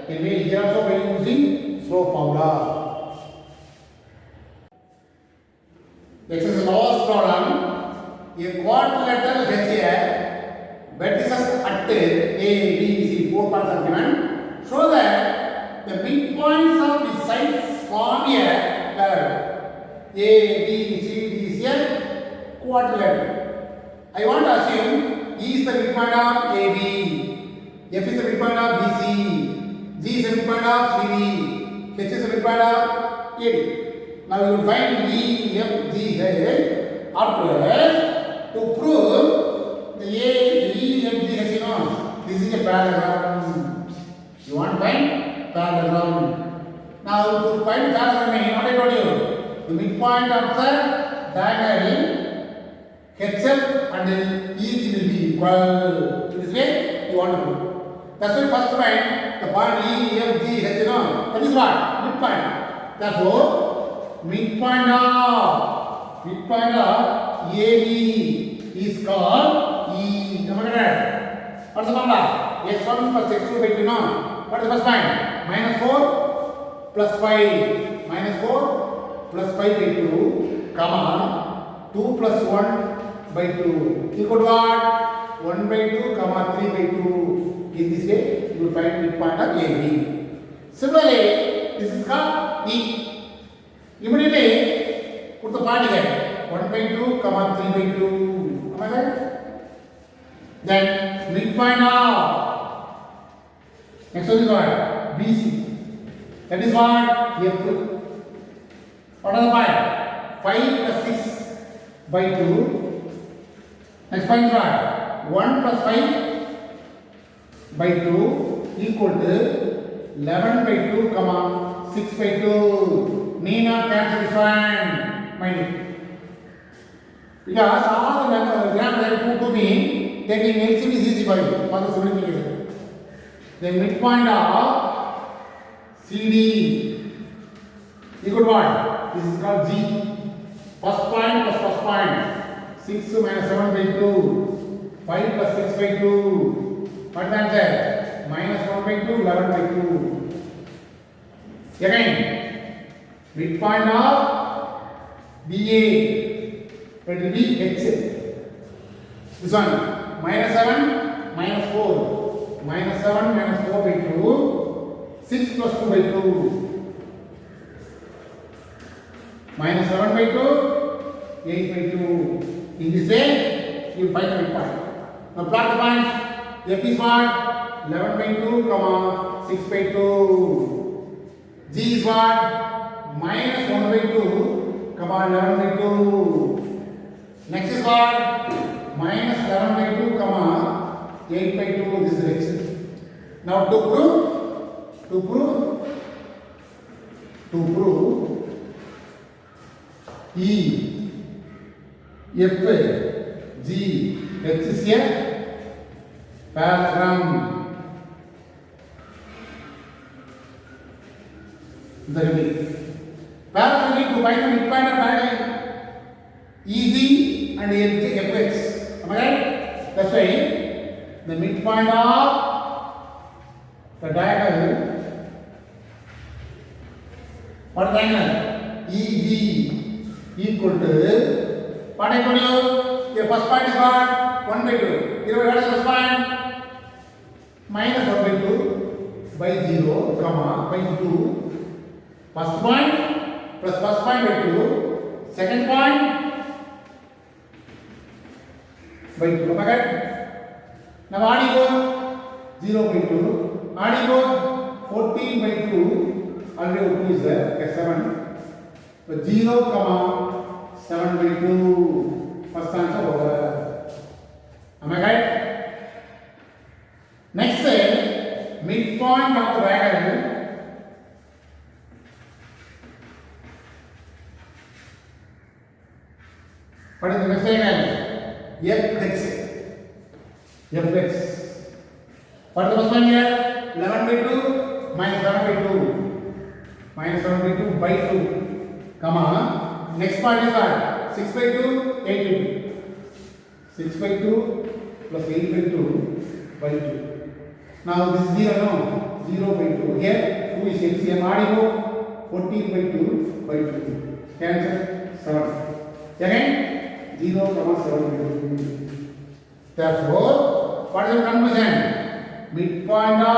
can be here also by using slope formula. This is the last problem. A quadrilateral HA vertices at A, B, C, 4 points are given. So that the midpoints of the sides form a parallel. A, B, C, D is a quadrilateral. I want to assume E is the midpoint of AB, F is the midpoint of BC, G is the midpoint of CD, H is the midpoint of AD. Now you will find E, F, G, H after to prove the A, E, F, G, H, you know, this is a parallelogram. You want to find parallelogram. Now to find parallelogram, what I told you, the midpoint of the diagonal HF and EG will be equal. This way you want to do. That's why first find the point E, F, G, H, you know, that is what? Midpoint. Therefore, midpoint of AB is called E. Am I correct? What's the formula? x1 plus x2 by 2, no? What is the first point? Minus 4 plus 5. Minus 4 plus 5 by 2, comma 2 plus 1 by 2 equal to what? 1 by 2 comma 3 by 2. In this way you will find midpoint of AB. Similarly, this is called E. Immediately put the point here, 1 by 2 comma 3 by 2. Am I right? Then midpoint of next one is what? BC. That is what? F. What are the point? 5 plus 6 by 2. Next point is what? 1 plus 5 by 2 equal to 11 by 2 comma 6 by 2. Need not cancel this one. Mind it. Because all the grams that put to me, taking LCM is easy for you. For the simplification. The midpoint of CD equal to what? This is called G. First point plus first point. 6 minus 7 by 2. 5 plus 6 by 2. What is the answer? Minus 1 by 2, 11 by 2. Again, midpoint of BA will be H. This one, minus 7, minus 4. Minus 7, minus 4 by 2. 6 plus 2 by 2. Minus 7 by 2, 8 by 2. In this way, you will find the midpoint. Now plot the points. F is what? 11 by 2, comma 6 by 2. G is what? Minus 1 by 2, comma 11 by 2. Next is what? Minus 11 by 2, comma 8 by 2. This is X. Now to prove E, F, G, H is a parallelogram. Parallelogram to find the midpoint of diagonal EG and FX. Am I right? That's why the midpoint of the diagonal, what diagonal? EG equal to what I told you? The first point is what? 1 by 2. Here what is the first point? Minus 1 by 2 by 0, comma by 2. First point plus first point by 2. Second point by 2. Okay? Now what is 0 by 2? What is 14 by 2? Already 2 is there. Okay, 7. So 0, comma 7 by 2. First answer over. Am I right? Next, midpoint of the diagonal What is the next triangle? Fx. Fx. What is the first one here? 11 by 2 minus 7 by 2. Minus 7 by 2 by 2. Comma. Next part is what? 6 by 2, 8 by 2. 6 by 2 plus 8 by 2 by 2. Now this is 0, no? 0 by 2. Here 2 is LCM. Add 14 by 2 by 2. Cancel 7. Again 0, 7 by 2. Therefore, what is the conclusion? Midpoint of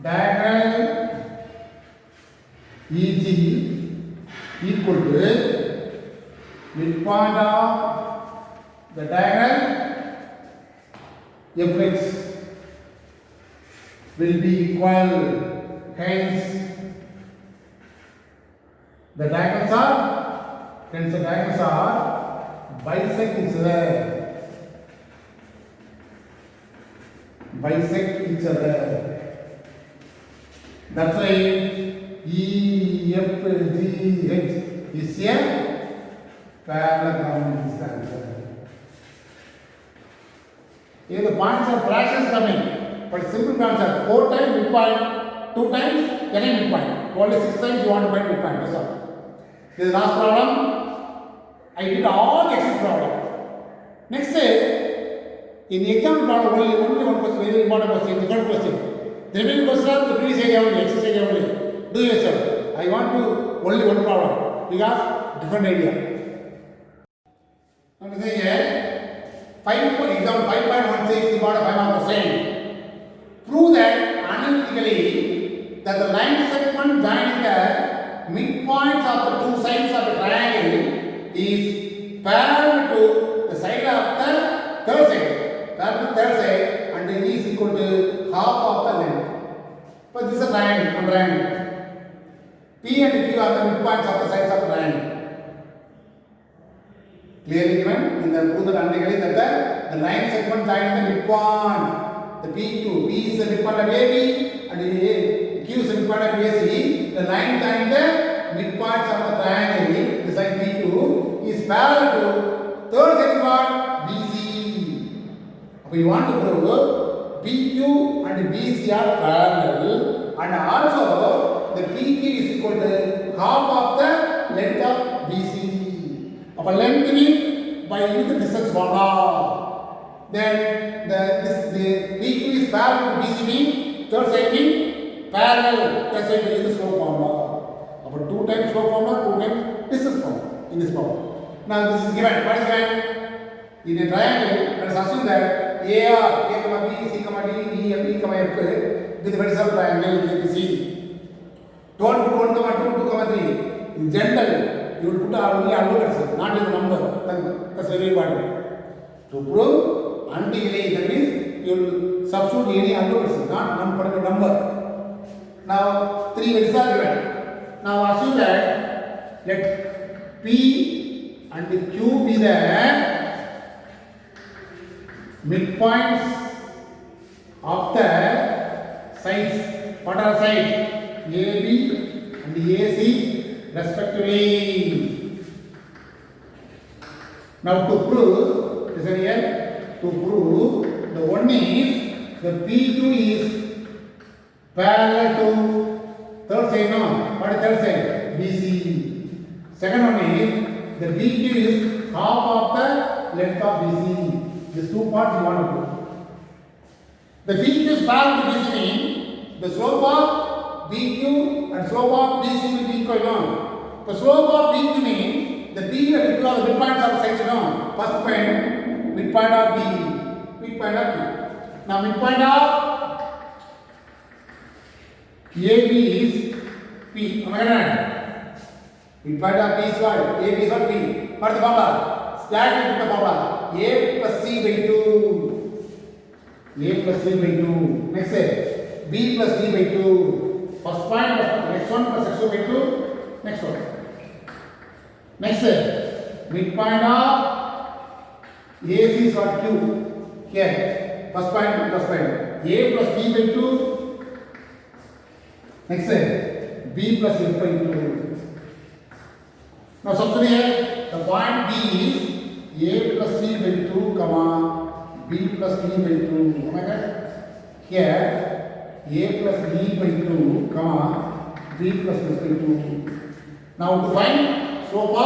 diagonal EG equal to midpoint of the diagonal Fx will be equal. Hence, the diagonals are bisect each other. Bisect each other. That's why EFGH is a parallelogram. Here the points are fractions coming, but simple concept. 4 times midpoint, 2 times again midpoint. Only 6 times you want to find midpoint. That's all. This is the last problem. I did all the exercise problem. Next in the exam problem only one question, very important question, the third question. The remaining questions are the previous area only, exercise area only. Do yourself. I want to only one problem because different idea. Now say here, example 5.16 is about a 5 mark question. Prove that analytically that the line segment joining the midpoints of the two sides of the triangle is parallel to the side of the third side. And it is equal to half of the length. But this is a triangle, P and Q are the midpoints of the sides of the triangle. Clearly given in the proof that analytically that the line segment joining the midpoint, the PQ, P is the midpoint of AB and Q is the midpoint of AC. The line joining the midpoints of the triangle, the side PQ, is parallel to third side what? BC. We want to prove PQ and BC are parallel, and also the PQ is equal to half of the length of BC. Our length means by using the distance formula. Then the PQ is parallel to BC means third side means parallel. Third side we use the slope formula. About 2 times slope formula, 2 times distance formula in this problem. Now this is given. What is given? In a triangle, let us assume that A, B, C, D, E, F, E, F with the vertices of triangle ABC. Don't put 1, 2, 3. In general, you will put only alphabets, not in the number. That's very important. To prove analytically, that means you will substitute any alphabets, not particular number. Now, 3 vertices are given. Now, assume that let P and Q be the midpoints of the sides. What are sides? AB and AC respectively. Now to prove, listen here, to prove the one is the PQ is parallel to third side, no? What is third side? BC. Second one is the BQ is half of the length of BC. These 2 parts you want to prove. The PQ is parallel to BC means the slope of BQ and slope of BC will be equal, no? The slope of BQ means the P and Q are the midpoints of the sides, no? First point, midpoint of B, midpoint of B. Now midpoint of AB is P. Am I right? Midpoint of P is what? AB is what? P. What is the formula? Stack with the formula. A plus C by 2. A plus C by 2. Next say B plus D by 2. First point plus next one plus x2 by 2. Next one. Next say midpoint of AC is what? Q. Here. First point plus point. A plus B by 2. Next say B plus F by 2. Now substitute here. The The point B is A plus C by 2, comma B plus D by 2. Am I right? Here A plus D by 2, comma B plus D by 2. Now to find slope of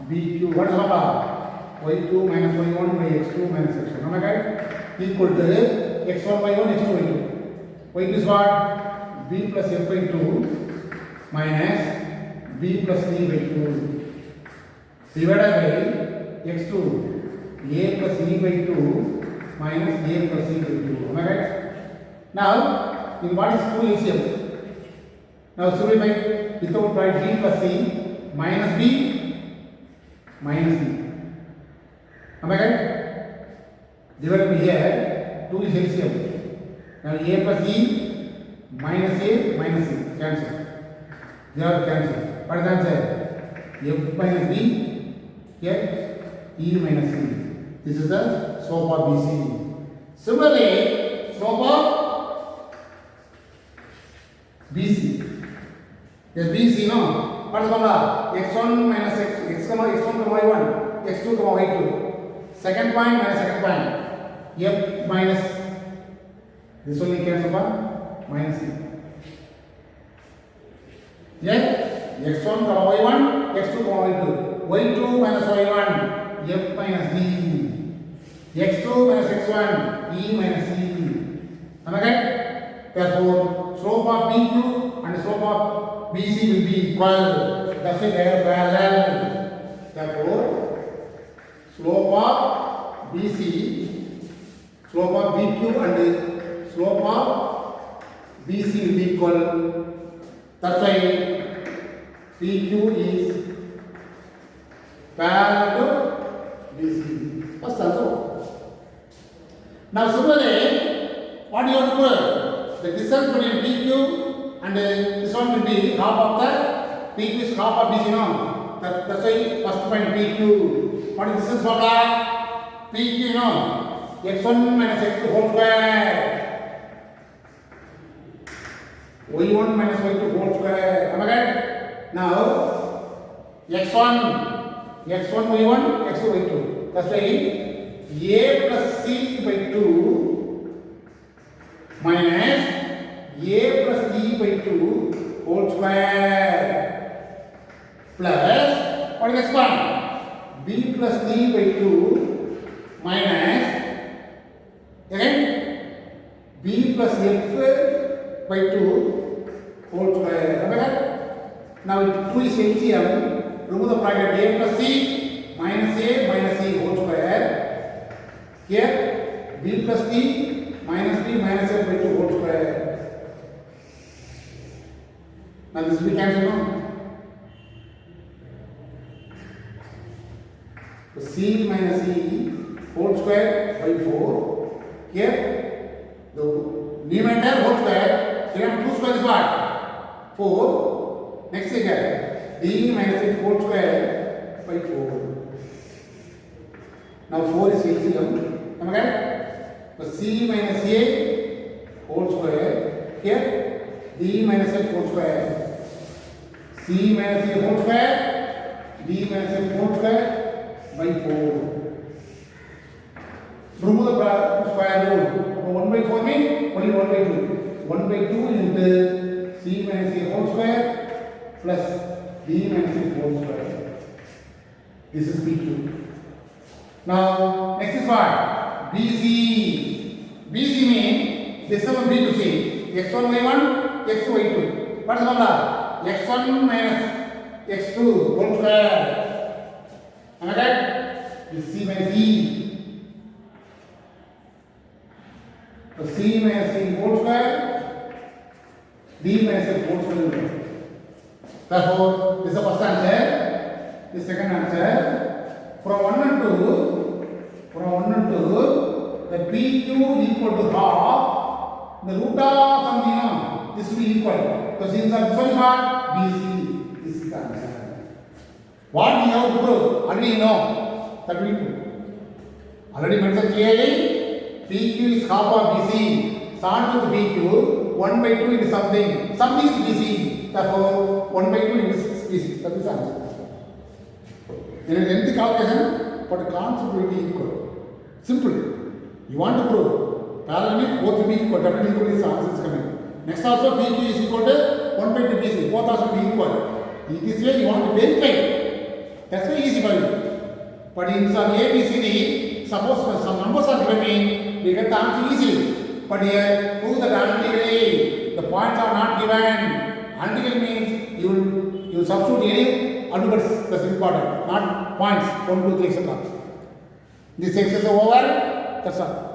BQ. What is the formula? Y2 minus y1 by x2 minus x1. Am I right? Equal to x1 by 1, x2 by 2. Y2 is what? B plus f by 2 minus B plus D by 2 divided by x2 A plus E by 2 minus A plus C by 2. Am I right? Now, in what is 2 LCM? Now, simplify without write B plus C minus B minus D. Am I right? Divided by here 2 is LCM. Now, A plus E minus A minus C. Cancel. They are cancelled. What is the answer? F minus B, here E minus C. This is the slope of BC. Similarly, slope of BC. Yes, BC, no? What is the formula? x1 minus x1 comma y1, x2 comma y2. Second point minus second point. F minus, this one we cancel one, minus C. Yes, x1 comma y1, x2 comma y2. y2 minus y1, f minus d. x2 minus x1, e minus c. Am I right? Therefore, slope of PQ and slope of BC will be equal. That's why they are parallel. Therefore, slope of BC, slope of BQ and slope of BC will be equal. That's why PQ is parallel to BC. First answer. Now similarly, what do you want to do? The distance between PQ and this one will be half of the PQ is half of BC, no? That's why first point PQ. What is distance formula? PQ, no? x1 minus x2 whole square. y1 minus y2 whole square. Am I right? Now, x1 y1, x2 y2. That's why a plus c by 2 minus a plus d by 2 whole square plus, what is the next one? B plus d by 2 minus, again, b plus f by 2 whole square. Am I right? Now 2 is LCM. Remove the bracket a plus c minus a minus c whole square. Here b plus d minus b minus f by 2 whole square. Now this will be cancelled, no? So c minus e whole square by 4. Here the numerator whole square. Here 2 square is what? 4. Next figure d minus e whole square by 4. Now 4 is LCM. Am I right? So c minus a whole square. Here d minus f whole square. c minus a whole square, d minus f whole square by 4. Remove the square root. 1 by 4 means only 1 by 2. 1 by 2 into c minus a whole square plus d minus f whole square. This is PQ. Now, next is what? BC. BC means this is B to C. x1 y1, x2 y2. What is the formula? x1 minus x2 whole square. Am I right? This is C minus E. So C minus E whole square, D minus F whole square. Therefore, this is the first answer. The second answer. From 1 and 2, the PQ equal to half. The root of something, this will be equal. So since this one is what? BC. This is the answer. What we have to prove? Already you know. That we prove. Already mentioned clearly. PQ is half of BC. Start with PQ. 1 by 2 is something. Something is BC. Therefore, 1 by 2 is easy. That is the answer. In a lengthy calculation, but the concept will be equal. Simple. You want to prove parallel, both will be equal. Definitely equal is the answer is coming. Next also PQ is equal to 1 by 2 BC. Both also be equal. In this way you want to verify. That's very easy for you. But in some A, B, C, D, suppose some numbers are given me, we get the answer easily. But here, prove that analytically, the points are not given. Analytical means you substitute any alphabets, that's important, not points, 1, 2, 3, etc. This exercise is over, that's all.